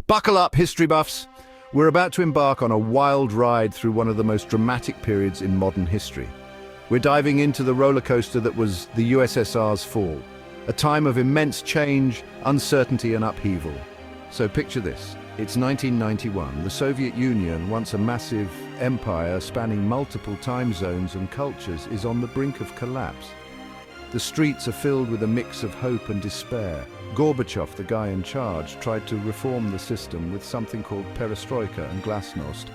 Buckle up, history buffs. We're about to embark on a wild ride through one of the most dramatic periods in modern history. We're diving into the roller coaster that was the USSR's fall, a time of immense change, uncertainty and upheaval. So picture this. It's 1991. The Soviet Union, once a massive empire spanning multiple time zones and cultures, is on the brink of collapse. The streets are filled with a mix of hope and despair. Gorbachev, the guy in charge, tried to reform the system with something called perestroika and glasnost.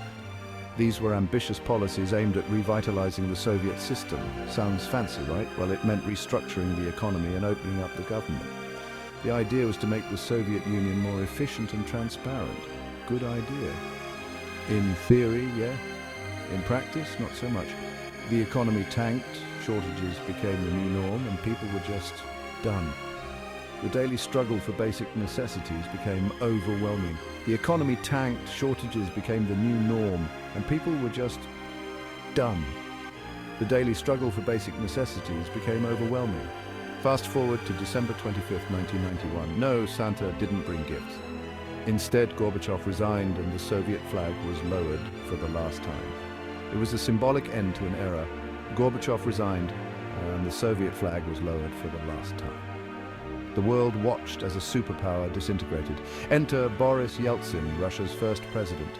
These were ambitious policies aimed at revitalizing the Soviet system. Sounds fancy, right? Well, it meant restructuring the economy and opening up the government. The idea was to make the Soviet Union more efficient and transparent. Good idea. In theory, yeah. In practice, not so much. The economy tanked, shortages became the new norm, and people were just done. The daily struggle for basic necessities became overwhelming. The economy tanked, shortages became the new norm, and people were just done. The daily struggle for basic necessities became overwhelming. Fast forward to December 25th, 1991. No, Santa didn't bring gifts. Instead, Gorbachev resigned and the Soviet flag was lowered for the last time. It was a symbolic end to an era. Gorbachev resigned and the Soviet flag was lowered for the last time. The world watched as a superpower disintegrated. Enter Boris Yeltsin, Russia's first president.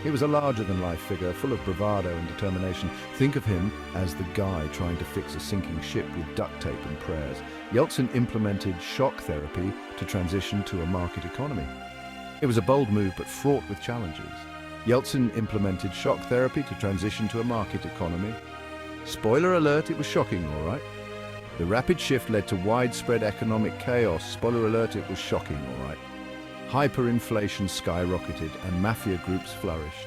He was a larger-than-life figure, full of bravado and determination. Think of him as the guy trying to fix a sinking ship with duct tape and prayers. Yeltsin implemented shock therapy to transition to a market economy. It was a bold move, but fraught with challenges. Yeltsin implemented shock therapy to transition to a market economy. Spoiler alert, it was shocking, all right. The rapid shift led to widespread economic chaos. Spoiler alert, it was shocking, all right. Hyperinflation skyrocketed and mafia groups flourished.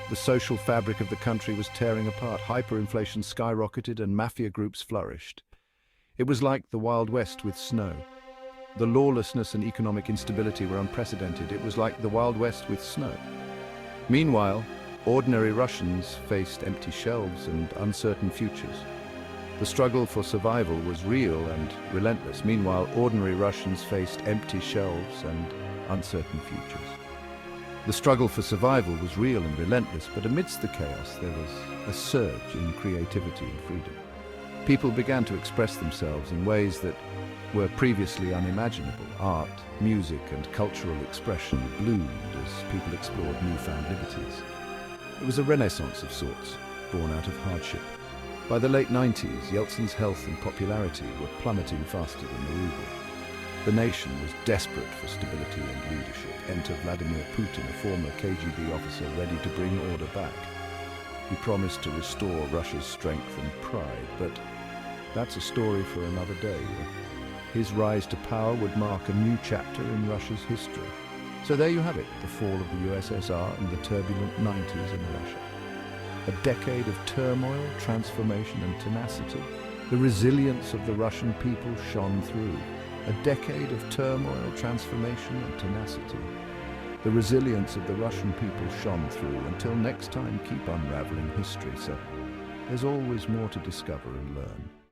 The social fabric of the country was tearing apart. Hyperinflation skyrocketed and mafia groups flourished. It was like the Wild West with snow. The lawlessness and economic instability were unprecedented. It was like the Wild West with snow. Meanwhile, ordinary Russians faced empty shelves and uncertain futures. The struggle for survival was real and relentless. Meanwhile, ordinary Russians faced empty shelves and uncertain futures. The struggle for survival was real and relentless, but amidst the chaos there was a surge in creativity and freedom. People began to express themselves in ways that were previously unimaginable. Art, music and cultural expression bloomed as people explored newfound liberties. It was a renaissance of sorts, born out of hardship. By the late 90s, Yeltsin's health and popularity were plummeting faster than the ruble. The nation was desperate for stability and leadership. Enter Vladimir Putin, a former KGB officer ready to bring order back. He promised to restore Russia's strength and pride, but that's a story for another day. His rise to power would mark a new chapter in Russia's history. So there you have it, the fall of the USSR and the turbulent 90s in Russia. A decade of turmoil, transformation and tenacity. The resilience of the Russian people shone through. A decade of turmoil, transformation and tenacity. The resilience of the Russian people shone through. Until next time, keep unraveling history, so there's always more to discover and learn.